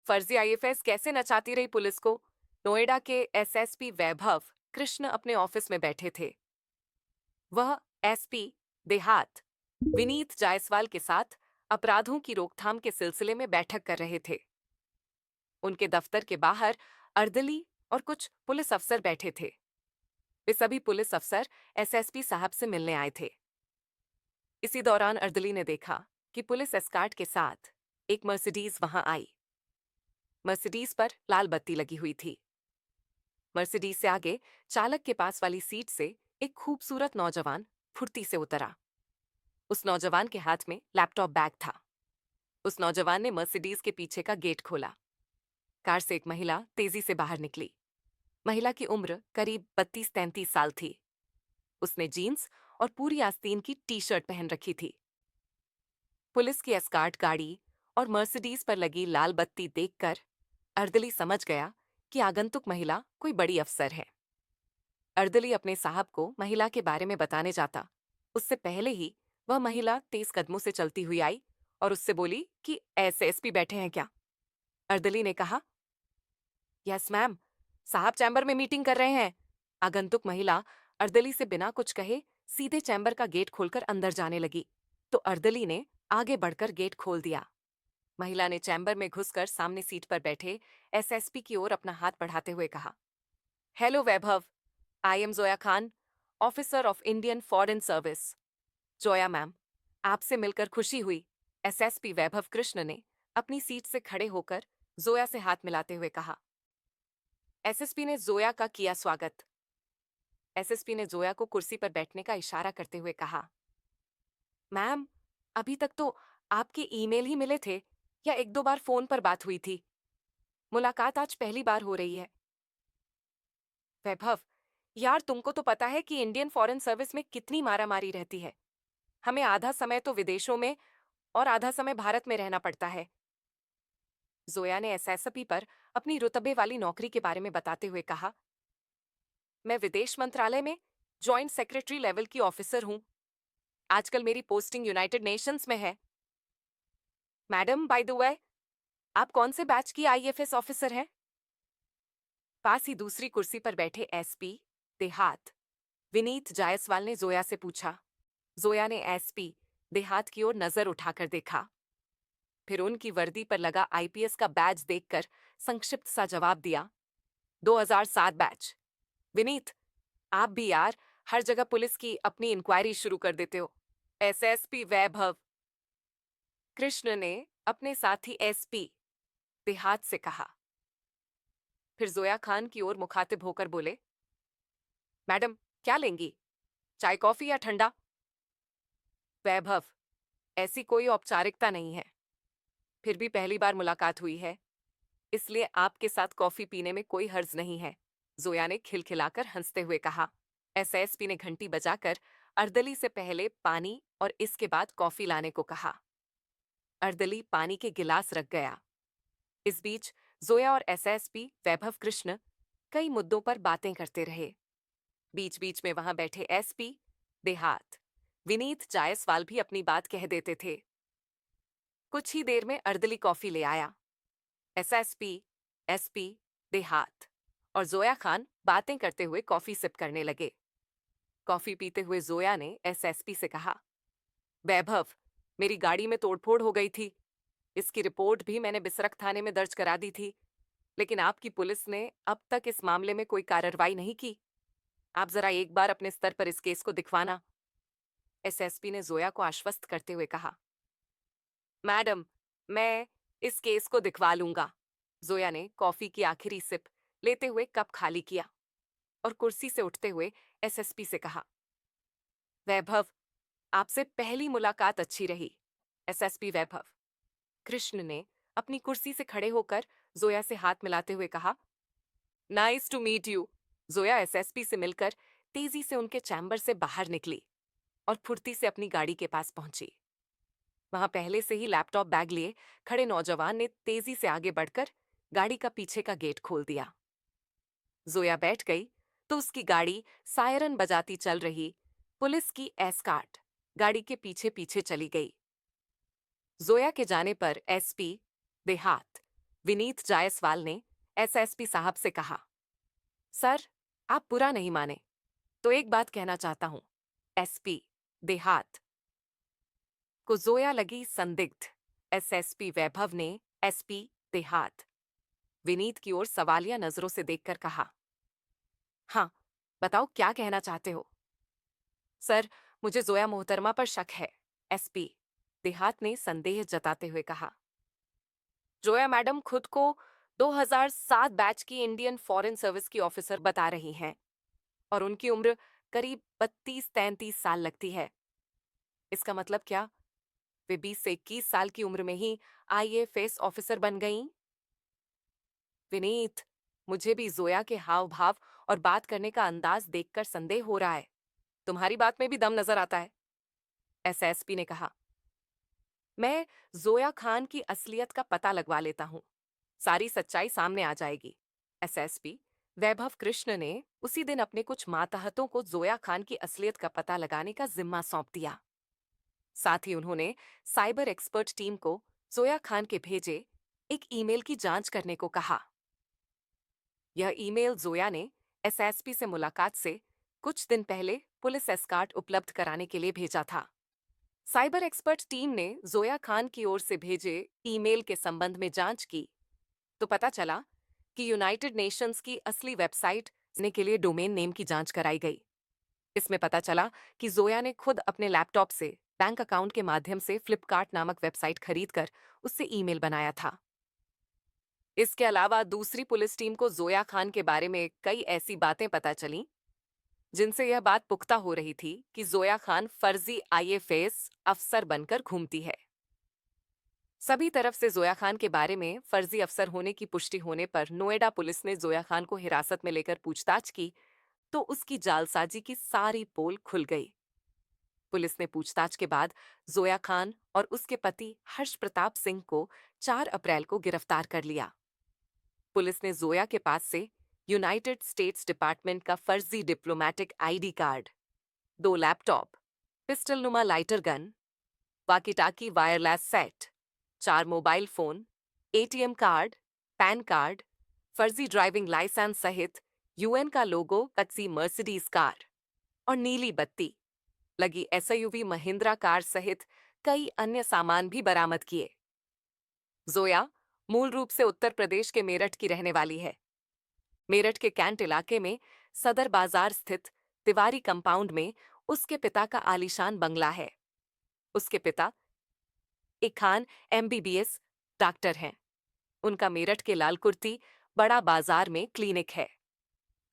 फर्जी आईएफएस कैसे नचाती रही पुलिस को। नोएडा के एसएसपी वैभव कृष्ण अपने ऑफिस में बैठे थे। वह एसपी देहात विनीत जायसवाल के साथ अपराधों की रोकथाम के सिलसिले में बैठक कर रहे थे। उनके दफ्तर के बाहर अर्दली और कुछ पुलिस अफसर बैठे थे। वे सभी पुलिस अफसर एसएसपी साहब से मिलने आए थे। इसी दौरान अर्दली ने देखा कि पुलिस एस्कॉर्ट के साथ एक मर्सिडीज वहां आई। मर्सिडीज पर लाल बत्ती लगी हुई थी। मर्सिडीज से आगे चालक के पास वाली सीट से एक खूबसूरत नौजवान फुर्ती से उतरा। उस नौजवान के हाथ में लैपटॉप बैग था। उस नौजवान ने मर्सिडीज के पीछे का गेट खोला। कार से एक महिला तेजी से बाहर निकली। महिला की उम्र करीब 32-33 साल थी। उसने जीन्स और पूरी आस्तीन की टी शर्ट पहन रखी थी। पुलिस की एस्कॉर्ट गाड़ी और मर्सिडीज पर लगी लाल बत्ती देखकर अर्दली समझ गया कि आगंतुक महिला कोई बड़ी अफसर है। अर्दली अपने साहब को महिला के बारे में बताने जाता, उससे पहले ही वह महिला तेज कदमों से चलती हुई आई और उससे बोली कि एसएसपी बैठे हैं क्या। अर्दली ने कहा, यस मैम, साहब चैम्बर में मीटिंग कर रहे हैं। आगंतुक महिला अर्दली से बिना कुछ कहे सीधे चैम्बर का गेट खोलकर अंदर जाने लगी, तो अर्दली ने आगे बढ़कर गेट खोल दिया। महिला ने चैम्बर में घुसकर सामने सीट पर बैठे एसएसपी की ओर अपना हाथ बढ़ाते हुए कहा, hello Vaibhav, I am Zoya Khan, officer of Indian foreign service. Zoya ma'am, आपसे मिलकर खुशी हुई। एसएसपी वैभव कृष्ण ने अपनी सीट से खड़े होकर जोया से हाथ मिलाते हुए कहा। एसएसपी ने जोया का किया स्वागत। एसएसपी ने जोया को कुर्सी पर बैठने का इशारा करते हुए कहा, मैम, अभी तक तो आपके ईमेल ही मिले थे या एक दो बार फोन पर बात हुई थी। मुलाकात आज पहली बार हो रही है। वैभव, यार तुमको तो पता है कि इंडियन फॉरेन सर्विस में कितनी मारामारी रहती है। हमें आधा समय तो विदेशों में और आधा समय भारत में रहना पड़ता है। जोया ने एसएसपी पर अपनी रुतबे वाली नौकरी के बारे में बताते हुए कहा, मैं विदेश मंत्रालय में जॉइंट सेक्रेटरी लेवल की ऑफिसर हूं। आजकल मेरी पोस्टिंग यूनाइटेड नेशंस में है। मैडम, बाय द वे, आप कौन से बैच की आईएफएस ऑफिसर हैं? पास ही दूसरी कुर्सी पर बैठे एसपी देहात विनीत जायसवाल ने जोया से पूछा। जोया ने एसपी देहात की ओर नजर उठाकर देखा, फिर उनकी वर्दी पर लगा आईपीएस का बैज देखकर संक्षिप्त सा जवाब दिया, 2007 बैच। विनीत, आप भी यार हर जगह पुलिस की अपनी इंक्वायरी शुरू कर देते हो। एसएसपी वैभव कृष्ण ने अपने साथी एसपी देहात से कहा। फिर जोया खान की ओर मुखातिब होकर बोले, मैडम, क्या लेंगी, चाय कॉफी या ठंडा? वैभव, ऐसी कोई औपचारिकता नहीं है, फिर भी पहली बार मुलाकात हुई है, इसलिए आपके साथ कॉफी पीने में कोई हर्ज नहीं है। जोया ने खिलखिलाकर हंसते हुए कहा। एसएसपी ने घंटी बजाकर अर्दली से पहले पानी और इसके बाद कॉफी लाने को कहा। अर्दली पानी के गिलास रख गया। इस बीच जोया और एसएसपी वैभव कृष्ण कई मुद्दों पर बातें करते रहे। बीच बीच में वहां बैठे एसपी देहात विनीत जायसवाल भी अपनी बात कह देते थे। कुछ ही देर में अर्दली कॉफी ले आया। एसएसपी, एसपी देहात और जोया खान बातें करते हुए कॉफी सिप करने लगे। कॉफी पीते हुए जोया ने एसएसपी से कहा, वैभव, मेरी गाड़ी में तोड़फोड़ हो गई थी। इसकी रिपोर्ट भी मैंने बिसरख थाने में दर्ज करा दी थी, लेकिन आपकी पुलिस ने अब तक इस मामले में कोई कार्रवाई नहीं की। आप जरा एक बार अपने स्तर पर इस केस को दिखवाना। एसएसपी ने जोया को आश्वस्त करते हुए कहा, मैडम, मैं इस केस को दिखवा लूंगा। जोया ने कॉफी की आखिरी सिप लेते हुए कप खाली किया और कुर्सी से उठते हुए एसएसपी से कहा, वैभव, आपसे पहली मुलाकात अच्छी रही। एसएसपी वैभव कृष्ण ने अपनी कुर्सी से खड़े होकर जोया से हाथ मिलाते हुए कहा, nice to meet you. Zoya SSP से मिलकर तेजी से उनके चैम्बर से बाहर निकली और फुर्ती से अपनी गाड़ी के पास पहुंची। वहां पहले से ही लैपटॉप बैग लिए खड़े नौजवान ने तेजी से आगे बढ़कर गाड़ी का पीछे का गेट खोल दिया। जोया बैठ गई तो उसकी गाड़ी सायरन बजाती चल रही पुलिस की एस्कॉर्ट गाड़ी के पीछे पीछे चली गई। जोया के जाने पर एसपी देहात विनीत जायसवाल ने एसएसपी साहब से कहा। सर, आप बुरा नहीं माने तो एक बात कहना चाहता हूं। एसपी देहात को जोया लगी संदिग्ध। एसएसपी वैभव ने एसपी देहात विनीत की ओर सवालिया नजरों से देखकर कहा। हाँ, बताओ क्या कहना चाहते हो। सर, मुझे जोया मोहतरमा पर शक है, एसपी देहात ने संदेह जताते हुए कहा। जोया मैडम खुद को 2007 बैच की इंडियन फॉरेन सर्विस की ऑफिसर बता रही हैं और उनकी उम्र करीब 32-33 साल लगती है। इसका मतलब क्या, वे 20 से 21 साल की उम्र में ही आईएफएस ऑफिसर बन गईं? विनीत, मुझे भी जोया के हाव भाव और बात करने का अंदाज देखकर संदेह हो रहा है। तुम्हारी बात में भी दम नजर आता है, एसएसपी ने कहा। मैं जोया खान की असलियत का पता लगवा लेता हूं, सारी सच्चाई सामने आ जाएगी। एसएसपी वैभव कृष्ण ने उसी दिन अपने कुछ मातहतों को जोया खान की असलियत का पता लगाने का जिम्मा सौंप दिया। साथ ही उन्होंने साइबर एक्सपर्ट टीम को जोया खान के भेजे एक ईमेल की जांच करने को कहा। यह ईमेल जोया ने एसएसपी से मुलाकात से कुछ दिन पहले पुलिस एस्कॉर्ट उपलब्ध कराने के लिए भेजा था। साइबर एक्सपर्ट टीम ने जोया खान की ओर से भेजे ईमेल के संबंध में जांच की तो पता चला कि यूनाइटेड नेशंस की असली वेबसाइट ने के लिए डोमेन नेम की जांच कराई गई। इसमें पता चला कि जोया ने खुद अपने लैपटॉप से बैंक अकाउंट के माध्यम से फ्लिपकार्ट नामक वेबसाइट खरीदकर उससे ईमेल बनाया था। इसके अलावा दूसरी पुलिस टीम को जोया खान के बारे में कई ऐसी बातें पता चलीं जिनसे यह बात पुख्ता हो रही थी कि जोया खान फर्जी आईएफएस अफसर बनकर घूमती है। सभी तरफ से जोया खान के बारे में फर्जी अफसर होने की पुष्टि होने पर नोएडा पुलिस ने जोया खान को हिरासत में लेकर पूछताछ की तो उसकी जालसाजी की सारी पोल खुल गई। पुलिस ने पूछताछ के बाद जोया खान और उसके पति हर्ष प्रताप सिंह को 4 अप्रैल को गिरफ्तार कर लिया। पुलिस ने जोया के पास से यूनाइटेड स्टेट्स डिपार्टमेंट का फर्जी diplomatic ID card, 2 laptop, pistol नुमा lighter gun, walkie talkie wireless set, 4 mobile phone, ATM card, PAN card, फर्जी ड्राइविंग लाइसेंस सहित यूएन का लोगो कच्ची मर्सिडीज कार और नीली बत्ती लगी एसयूवी महिंद्रा कार सहित कई अन्य सामान भी बरामद किए। जोया मूल रूप से उत्तर प्रदेश के मेरठ की रहने वाली है। मेरठ के कैंट इलाके में सदर बाजार स्थित तिवारी कंपाउंड में उसके पिता का आलीशान बंगला है। उसके पिता एक खान एमबीबीएस डॉक्टर हैं। उनका मेरठ के लालकुर्ती बड़ा बाजार में क्लिनिक है।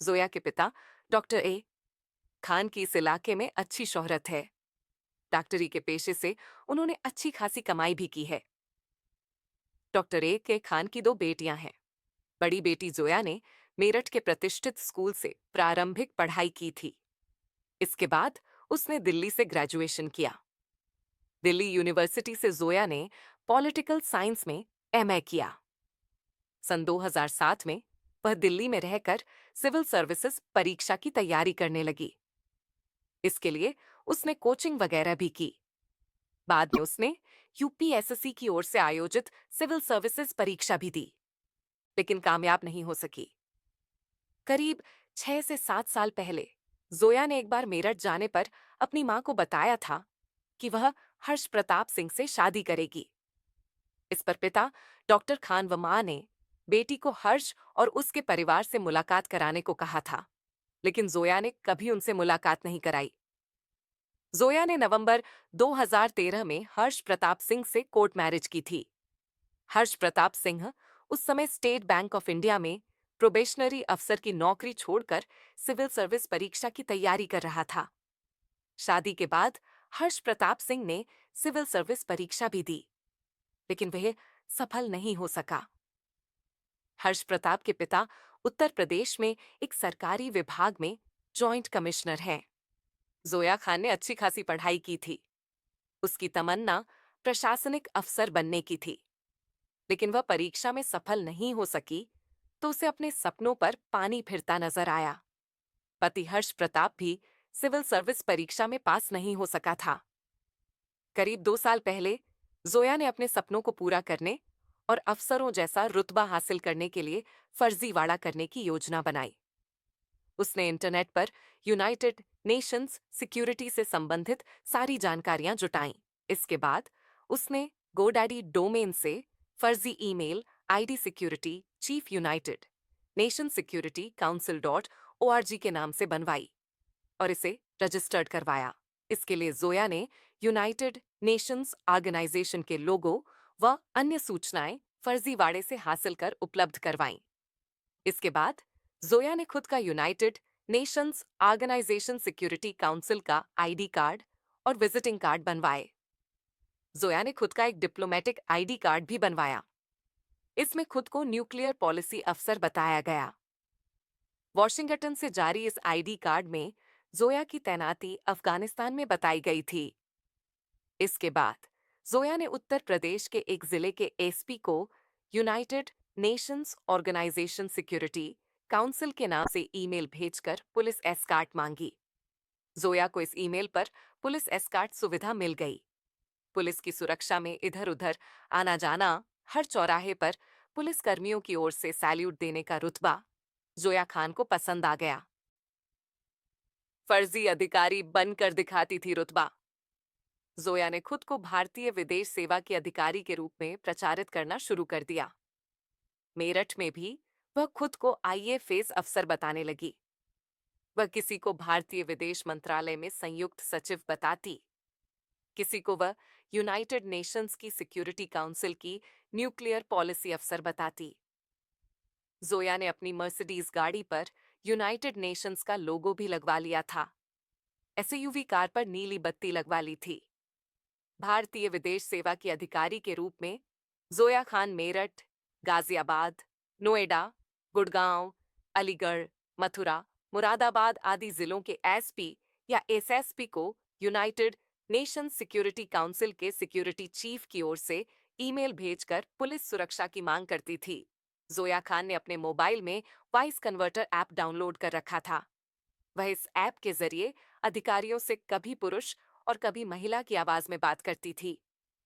जोया के पिता डॉक्टर ए खान की इस इलाके में अच्छी शोहरत है। डॉक्टरी के पेशे से उन्होंने अच्छी खासी कमाई भी की है। डॉक्टर ए के खान की 2 बेटियां हैं। बड़ी बेटी जोया ने मेरठ के प्रतिष्ठित स्कूल से प्रारंभिक पढ़ाई की थी। इसके बाद उसने दिल्ली से ग्रेजुएशन किया। दिल्ली यूनिवर्सिटी से जोया ने पॉलिटिकल साइंस में एमए किया। सन 2007 में वह दिल्ली में रहकर सिविल सर्विसेज परीक्षा की तैयारी करने लगी। इसके लिए उसने कोचिंग वगैरह भी की। बाद में उसने यूपीएसएससी की ओर से आयोजित सिविल सर्विसेज परीक्षा भी दी, लेकिन कामयाब नहीं हो सकी। करीब 6 से 7 साल पहले जोया ने एक बार मेरठ जाने पर अपनी मां को बताया था कि वह हर्ष प्रताप सिंह से शादी करेगी। इस पर पिता डॉक्टर खान व मां ने बेटी को हर्ष और उसके परिवार से मुलाकात कराने को कहा था, लेकिन जोया ने कभी उनसे मुलाकात नहीं कराई। जोया ने नवंबर 2013 में हर्ष प्रताप सिंह से कोर्ट मैरिज की थी। हर्ष प्रताप सिंह उस समय स्टेट बैंक ऑफ इंडिया में प्रोबेशनरी अफसर की नौकरी छोड़कर सिविल सर्विस परीक्षा की तैयारी कर रहा था। शादी के बाद हर्ष प्रताप सिंह ने सिविल सर्विस परीक्षा भी दी, लेकिन वह सफल नहीं हो सका। हर्ष प्रताप के पिता उत्तर प्रदेश में एक सरकारी विभाग में जॉइंट कमिश्नर हैं। जोया खान ने अच्छी खासी पढ़ाई की थी। उसकी तमन्ना प्रशासनिक अफसर बनने की थी, लेकिन वह परीक्षा में सफल नहीं हो सकी तो उसे अपने सपनों पर पानी फिरता नजर आया। पति हर्ष प्रताप भी सिविल सर्विस परीक्षा में पास नहीं हो सका था। करीब 2 साल पहले जोया ने अपने सपनों को पूरा करने और अफसरों जैसा रुतबा हासिल करने के लिए फर्जीवाड़ा करने की योजना बनाई। उसने इंटरनेट पर यूनाइटेड नेशंस सिक्योरिटी से संबंधित सारी जानकारियां जुटाईं। इसके बाद उसने गोडैडी डोमेन से फर्जी email ID security chief United nation security council .org के नाम से बनवाई और इसे रजिस्टर्ड करवाया। इसके लिए जोया ने यूनाइटेड नेशंस ऑर्गेनाइजेशन के लोगो व अन्य सूचनाएं फर्जीवाड़े से हासिल कर उपलब्ध करवाईं। इसके बाद जोया ने खुद का United Nations Organization Security Council का आईडी कार्ड और विजिटिंग कार्ड बनवाए। जोया ने खुद का एक डिप्लोमेटिक आईडी कार्ड भी बनवाया। इसमें खुद को न्यूक्लियर पॉलिसी अफसर बताया गया। वॉशिंगटन से जारी इस आईडी कार्ड में जोया की तैनाती अफगानिस्तान में बताई गई थी। इसके बाद जोया ने उत्तर प्रदेश के एक जिले के एसपी को United Nations Organization Security Council के नाम से ईमेल भेजकर पुलिस एस्कार्ट मांगी। जोया को इस ईमेल पर पुलिस एस्कार्ट सुविधा मिल गई। पुलिस की सुरक्षा में इधर उधर आना जाना, हर चौराहे पर पुलिस कर्मियों की ओर से सैल्यूट देने का रुतबा जोया खान को पसंद आ गया। फर्जी अधिकारी बनकर दिखाती थी रुतबा। जोया ने खुद को भारतीय विदेश सेवा के अधिकारी के रूप में प्रचारित करना शुरू कर दिया। मेरठ में भी वह खुद को आईएफएस अफसर बताने लगी। वह किसी को भारतीय विदेश मंत्रालय में संयुक्त सचिव बताती, किसी को वह यूनाइटेड नेशंस की सिक्योरिटी काउंसिल की न्यूक्लियर पॉलिसी अफसर बताती। जोया ने अपनी मर्सिडीज गाड़ी पर यूनाइटेड नेशंस का लोगो भी लगवा लिया था। एसयूवी कार पर नीली बत्ती लगवा ली थी। भारतीय विदेश सेवा की अधिकारी के रूप में जोया खान मेरठ, गाजियाबाद, नोएडा, गुड़गांव, अलीगढ़, मथुरा, मुरादाबाद आदि जिलों के एसपी या एसएसपी को यूनाइटेड नेशंस सिक्योरिटी काउंसिल के सिक्योरिटी चीफ की ओर से ईमेल भेजकर पुलिस सुरक्षा की मांग करती थी। जोया खान ने अपने मोबाइल में वॉइस कन्वर्टर ऐप डाउनलोड कर रखा था। वह इस ऐप के जरिए अधिकारियों से कभी पुरुष और कभी महिला की आवाज में बात करती थी।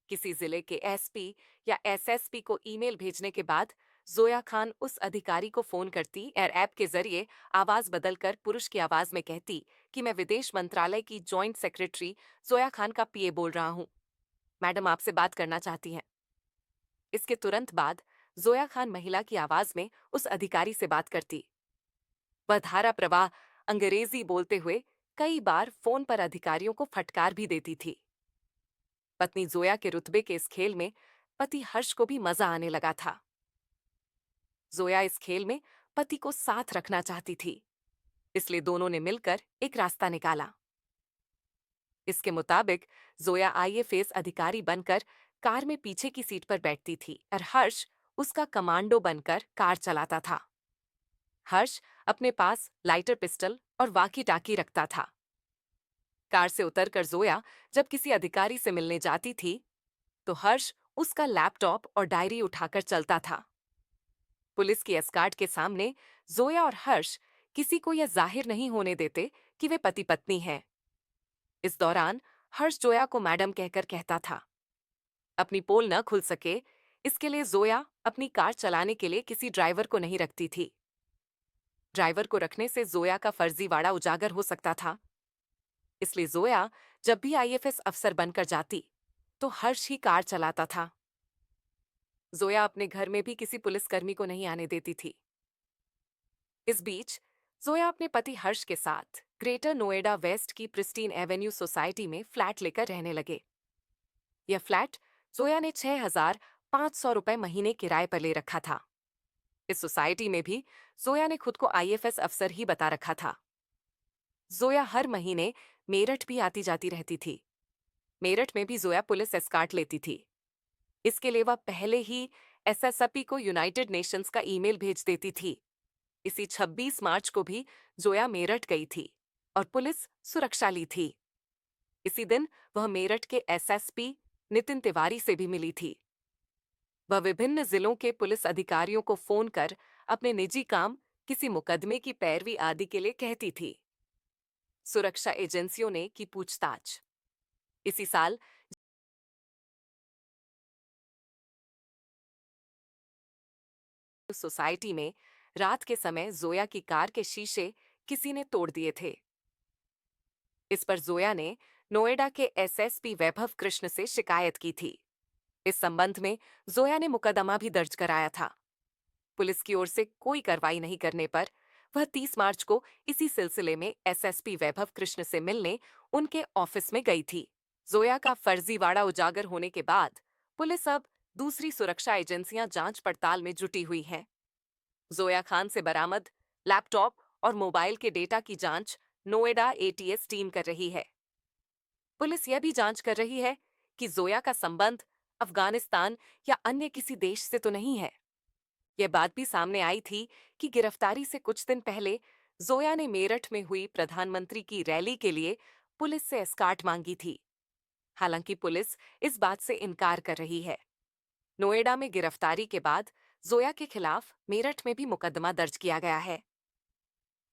किसी जिले के एसपी या एसएसपी को ईमेल भेजने के बाद जोया खान उस अधिकारी को फोन करती और ऐप के जरिए आवाज बदलकर पुरुष की आवाज में कहती कि मैं विदेश मंत्रालय की जॉइंट सेक्रेटरी जोया खान का पीए बोल रहा हूं, मैडम आपसे बात करना चाहती हैं। इसके तुरंत बाद जोया खान महिला की आवाज में उस अधिकारी से बात करती। वह धारा प्रवाह अंग्रेजी बोलते हुए कई बार फोन पर अधिकारियों को फटकार भी देती थी। पत्नी जोया के रुतबे के इस खेल में पति हर्ष को भी मजा आने लगा था। जोया इस खेल में पति को साथ रखना चाहती थी, इसलिए दोनों ने मिलकर एक रास्ता निकाला। इसके मुताबिक जोया आईएफएस अधिकारी बनकर कार में पीछे की सीट पर बैठती थी और हर्ष उसका कमांडो बनकर कार चलाता था। हर्ष अपने पास लाइटर पिस्टल और वाकी टाकी रखता था। कार से उतरकर जोया जब किसी अधिकारी से मिलने जाती थी तो हर्ष उसका लैपटॉप और डायरी उठाकर चलता था। पुलिस की एस्कार्ट के सामने जोया और हर्ष किसी को यह जाहिर नहीं होने देते कि वे पति पत्नी हैं। इस दौरान हर्ष जोया को मैडम कहकर कहता था। अपनी पोल न खुल सके इसके लिए जोया अपनी कार चलाने के लिए किसी ड्राइवर को नहीं रखती थी। ड्राइवर को रखने से जोया का फर्जीवाड़ा उजागर हो सकता था, इसलिए जोया जब भी आईएफएस अफसर बनकर जाती तो हर्ष ही कार चलाता था। जोया अपने घर में भी किसी पुलिसकर्मी को नहीं आने देती थी। इस बीच जोया अपने पति हर्ष के साथ ग्रेटर नोएडा वेस्ट की प्रिस्टीन एवेन्यू सोसाइटी में फ्लैट लेकर रहने लगे। यह फ्लैट जोया ने 6,500 रुपए महीने किराए पर ले रखा था। इस सोसाइटी में भी जोया ने खुद को आईएफएस अफसर ही बता रखा था। जोया हर महीने मेरठ भी आती जाती रहती थी। मेरठ में भी जोया पुलिस एस्कार्ट लेती थी। इसके लिए वह पहले ही एसएसपी को यूनाइटेड नेशंस का ईमेल भेज देती थी। इसी 26 मार्च को भी जोया मेरठ गई थी और पुलिस सुरक्षा ली थी। इसी दिन वह मेरठ के एसएसपी नितिन तिवारी से भी मिली थी। वह विभिन्न जिलों के पुलिस अधिकारियों को फोन कर अपने निजी काम, किसी मुकदमे की पैरवी आदि के लिए कहती थी। सुरक्षा एजेंसियों ने की पूछताछ। इसी साल सोसाइटी में रात के समय जोया की कार के शीशे किसी ने तोड़ दिए थे। इस पर जोया ने नोएडा के एसएसपी वैभव कृष्ण से शिकायत की थी। इस संबंध में जोया ने मुकदमा भी दर्ज कराया था। पुलिस की ओर से कोई कार्रवाई नहीं करने पर वह 30 मार्च को इसी सिलसिले में एसएसपी वैभव कृष्ण से मिलने उनके ऑफिस में गई थी। जोया का फर्जीवाड़ा उजागर होने के बाद पुलिस अब दूसरी सुरक्षा एजेंसियां जांच पड़ताल में जुटी हुई हैं। जोया खान से बरामद लैपटॉप और मोबाइल के डेटा की जांच नोएडा एटीएस टीम कर रही है। पुलिस यह भी जांच कर रही है कि जोया का संबंध अफगानिस्तान या अन्य किसी देश से तो नहीं है। यह बात भी सामने आई थी कि गिरफ्तारी से कुछ दिन पहले जोया ने मेरठ में हुई प्रधानमंत्री की रैली के लिए पुलिस से एस्कार्ट मांगी थी। हालांकि पुलिस इस बात से इनकार कर रही है। नोएडा में गिरफ्तारी के बाद जोया के खिलाफ मेरठ में भी मुकदमा दर्ज किया गया है।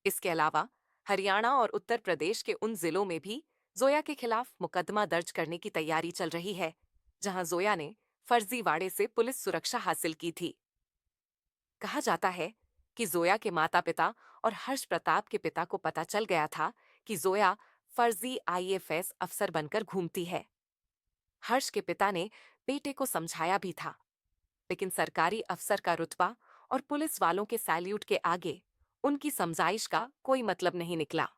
इसके अलावा हरियाणा और उत्तर प्रदेश के उन जिलों में भी जोया के खिलाफ मुकदमा दर्ज करने की तैयारी चल रही है, जहां जोया ने फर्जीवाड़े से पुलिस सुरक्षा हासिल की थी। कहा जाता है कि जोया के माता-पिता और हर्ष प्रताप के पिता को पता चल गया था कि जोया फर्जी आईएफएस अफसर बनकर घूमती है। हर्ष के पिता ने बेटे को समझाया भी था, लेकिन सरकारी अफसर का रुतबा और पुलिस वालों के सैल्यूट के आगे उनकी समझाइश का कोई मतलब नहीं निकला।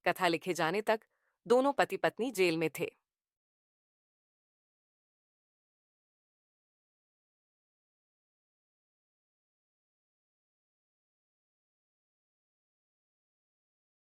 कथा लिखे जाने तक दोनों पति पत्नी जेल में थे।